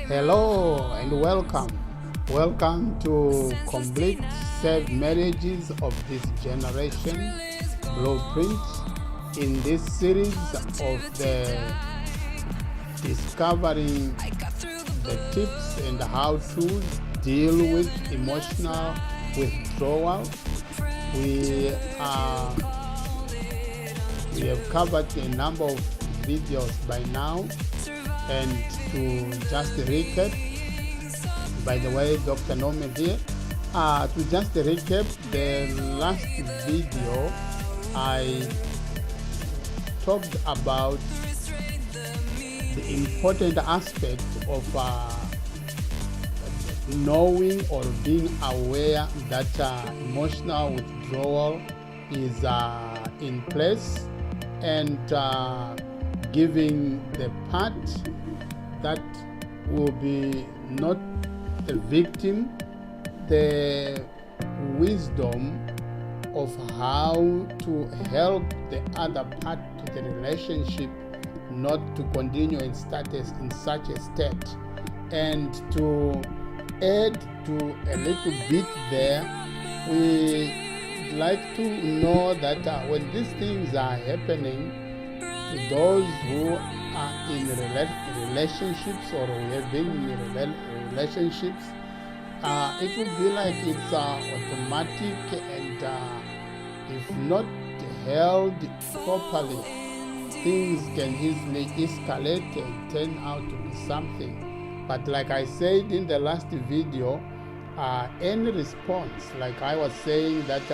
Hello and welcome. Welcome to Complete Saved Marriages of This Generation Blueprint. In this series of the discovering the tips and how to deal with emotional withdrawal, we have covered a number of videos by now. And to just recap, by the way, Dr. Norman here, to just recap the last video, I talked about the important aspect of knowing or being aware that emotional withdrawal is in place, and giving the part that will be not the victim the wisdom of how to help the other part to the relationship not to continue in status in such a state. And to add to a little bit there, we like to know that when these things are happening to those who are in relationships or who have been in relationships, it will be like it's automatic, and if not held properly, things can easily escalate and turn out to be something. But like I said in the last video, any response, like I was saying, that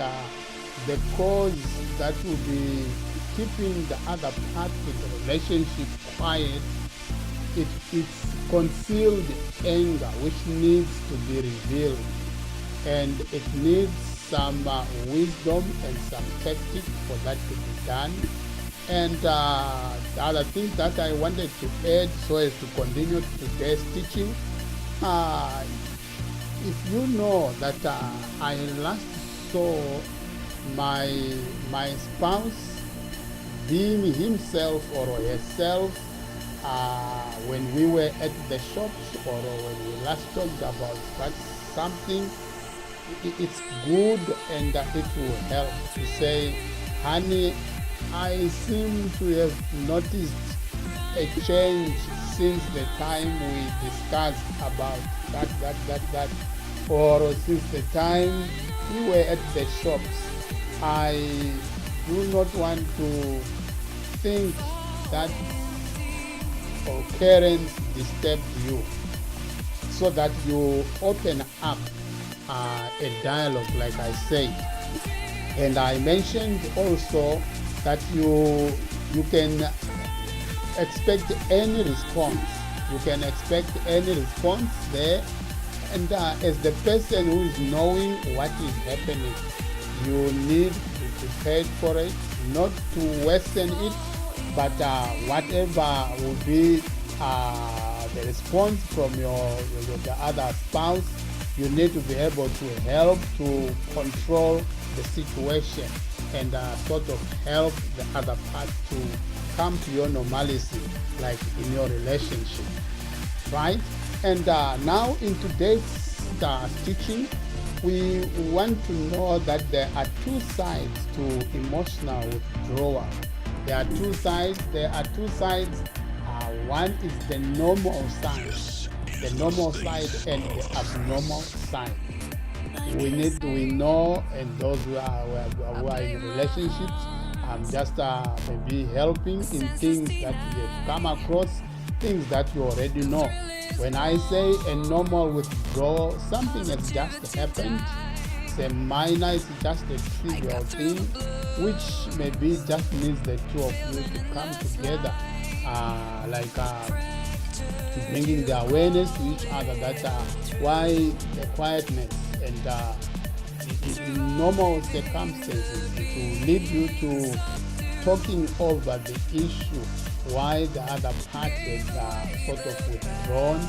the cause that will be keeping the other part of the relationship quiet, it's concealed anger which needs to be revealed, and it needs some wisdom and some tactics for that to be done. And the other thing that I wanted to add so as to continue today's teaching, if you know that I last saw my spouse being himself or herself when we were at the shops, or when we last talked about something, it's good, and it will help to say, honey, I seem to have noticed a change since the time we discussed about that, or since the time we were at the shops. I do not want to think that occurrence disturbed you, so that you open up a dialogue, like I said. And I mentioned also that you can expect any response. You can expect any response there, and as the person who is knowing what is happening, you need to be prepared for it, not to worsen it, but whatever will be the response from the other spouse, you need to be able to help to control the situation and sort of help the other part to come to your normalcy, like in your relationship, right? And now in today's teaching, we want to know that there are two sides to emotional withdrawal. There are two sides. One is the normal side, and the abnormal side. We know, and those who are in relationships, I'm just maybe helping in things that you have come across, things that you already know. When I say a normal withdrawal, something has just happened. It's a minor, it's just a trivial thing, which maybe just needs the two of you to come together, bringing the awareness to each other that why the quietness, and in normal circumstances it will lead you to talking over the issue, why the other part is sort of withdrawn,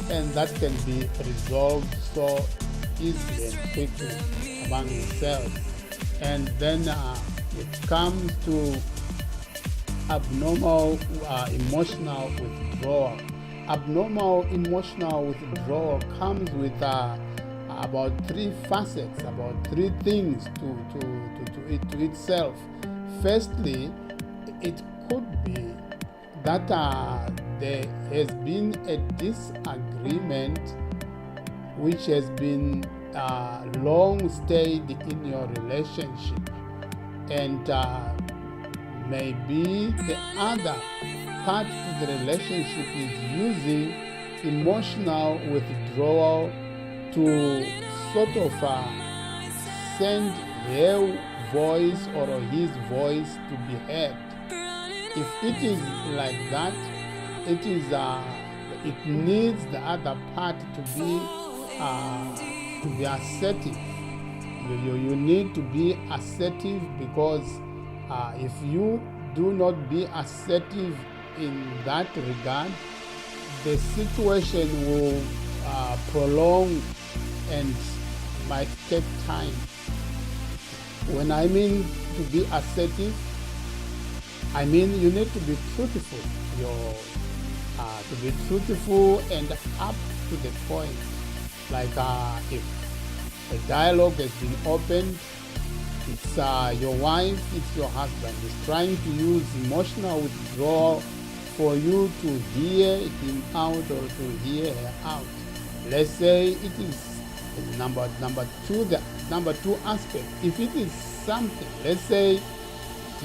and that can be resolved so easily and quickly among yourselves. And then it comes to abnormal emotional withdrawal. abnormal emotional withdrawal comes with about three facets, about three things to itself. Firstly, it could be that there has been a disagreement which has been long stayed in your relationship, and maybe the other part of the relationship is using emotional withdrawal to sort of send her voice or his voice to be heard. If it is like that, it needs the other part to be assertive. You need to be assertive, because if you do not be assertive in that regard, the situation will prolong and might take time. When I mean to be assertive, I mean you need to be truthful. To be truthful and up to the point. Like if a dialogue has been opened, it's your wife, it's your husband is trying to use emotional withdrawal for you to hear him out or to hear her out. Let's say it is number two, the number two aspect. If it is something, let's say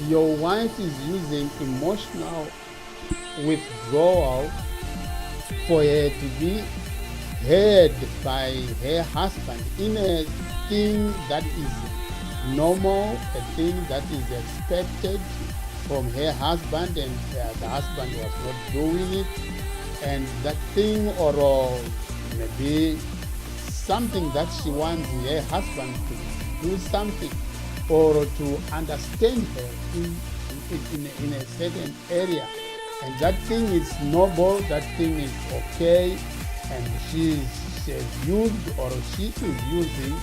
your wife is using emotional withdrawal for her to be heard by her husband in a thing that is normal, a thing that is expected from her husband, and the husband was not doing it, and that thing, or maybe something that she wants her husband to do something or to understand her in a certain area, and that thing is noble, that thing is okay, and she has used or she is using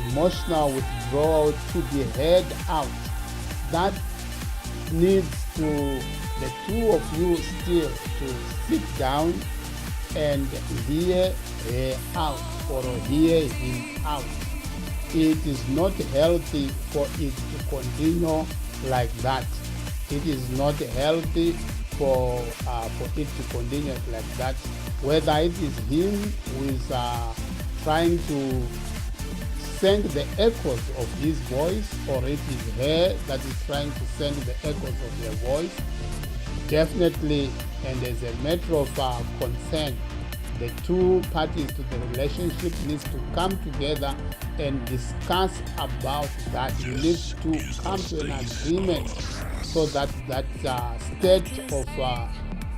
emotional withdrawal to be heard out. That needs the two of you still to sit down and hear her out or hear him out. It is not healthy for it to continue like that. It is not healthy for it to continue like that. Whether it is him who is trying to send the echoes of his voice, or it is her that is trying to send the echoes of their voice, definitely, and as a matter of concern, the two parties to the relationship needs to come together and discuss about that. You need to come to an agreement so that state of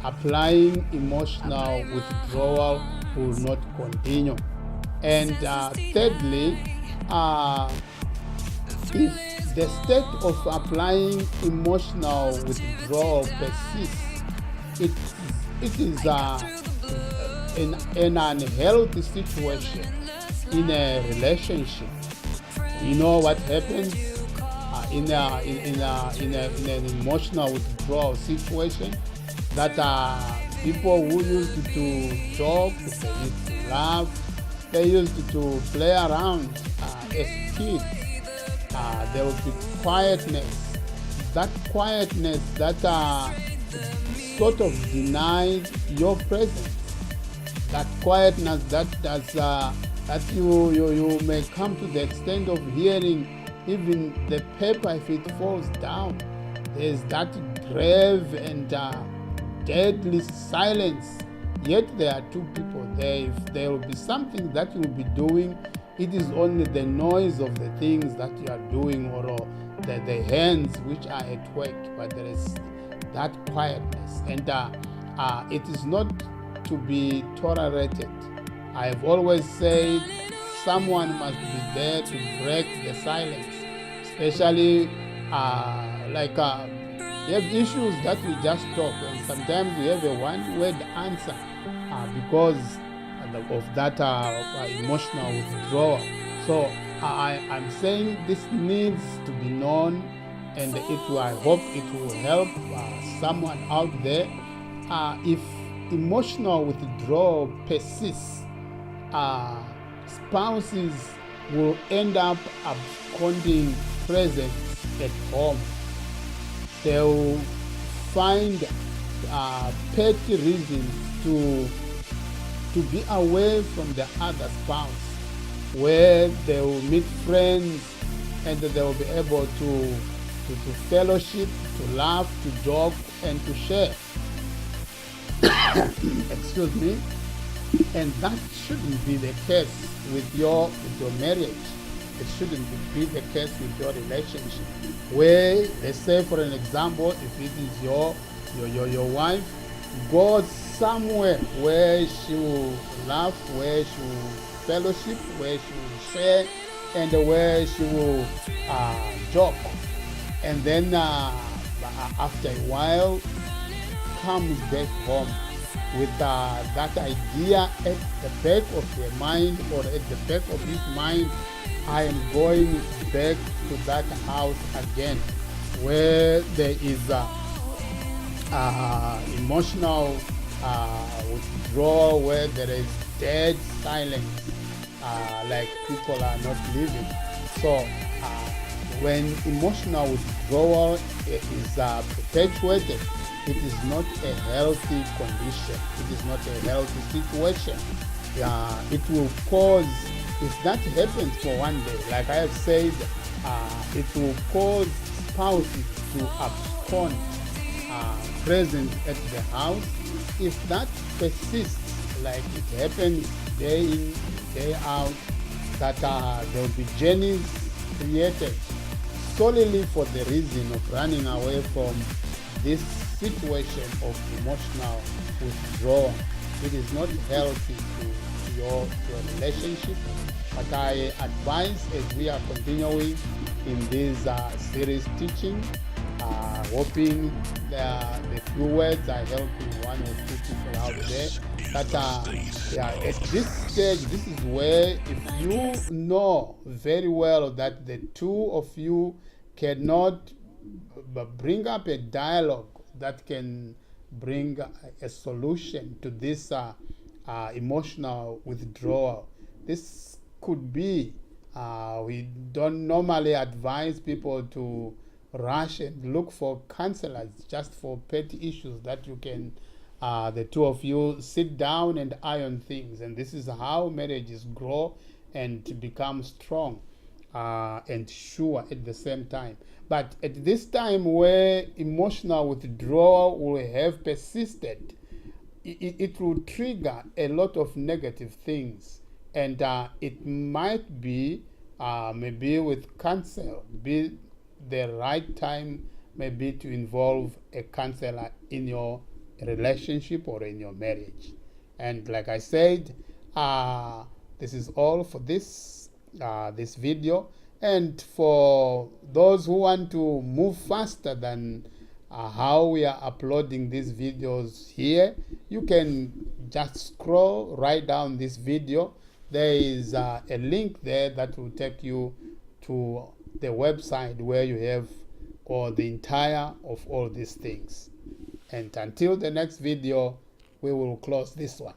applying emotional withdrawal will not continue. And thirdly, if the state of applying emotional withdrawal persists, it is an unhealthy situation in a relationship. You know what happens in an emotional withdrawal situation? That people who used to talk, they used to laugh, they used to play around as kids. There will be quietness. That quietness that sort of denies your presence. That quietness that you may come to the extent of hearing even the paper if it falls down. There's that grave and deadly silence. Yet there are two people there. If there will be something that you will be doing, it is only the noise of the things that you are doing, or the hands which are at work, but there is that quietness, and it is not to be tolerated. I have always said someone must be there to break the silence, especially we have issues that we just talk, and sometimes we have a one-word answer because of that emotional withdrawal. So I'm saying this needs to be known, and I hope it will help someone out there. If emotional withdrawal persists, spouses will end up absconding presents at home. They'll find petty reasons to be away from the other spouse, where they will meet friends and they will be able to fellowship, to laugh, to joke, and to share. Excuse me. And that shouldn't be the case with your marriage. It shouldn't be the case with your relationship. Where, let's say for an example, if it is your wife goes somewhere where she will laugh, where she will fellowship, where she will share, and where she will joke. And then after a while comes back home with that idea at the back of their mind, or at the back of his mind, I am going back to that house again, where there is emotional withdrawal, where there is dead silence, like people are not living. So when emotional withdrawal is perpetuated, it is not a healthy condition. It is not a healthy situation. It will cause, if that happens for one day, like I have said, it will cause spouses to abscond present at the house. If that persists, like it happens day in, day out, that there will be journeys created solely for the reason of running away from this situation of emotional withdrawal. It is not healthy to your relationship. But I advise, as we are continuing in this series teaching, hoping the few words are helping one or two people out there, that at this stage, this is where, if you know very well that the two of you cannot bring up a dialogue that can bring a solution to this emotional withdrawal, this could be, we don't normally advise people to rush and look for counselors just for petty issues, that you can, the two of you sit down and iron things. And this is how marriages grow and become strong and sure at the same time. But at this time where emotional withdrawal will have persisted, it will trigger a lot of negative things. And it might be, maybe with counsel, be the right time maybe to involve a counselor in your relationship or in your marriage. And like I said, this is all for this video. And for those who want to move faster than how we are uploading these videos here, you can just scroll right down this video. There is a link there that will take you to the website where you have all the entire of all these things. And until the next video, we will close this one.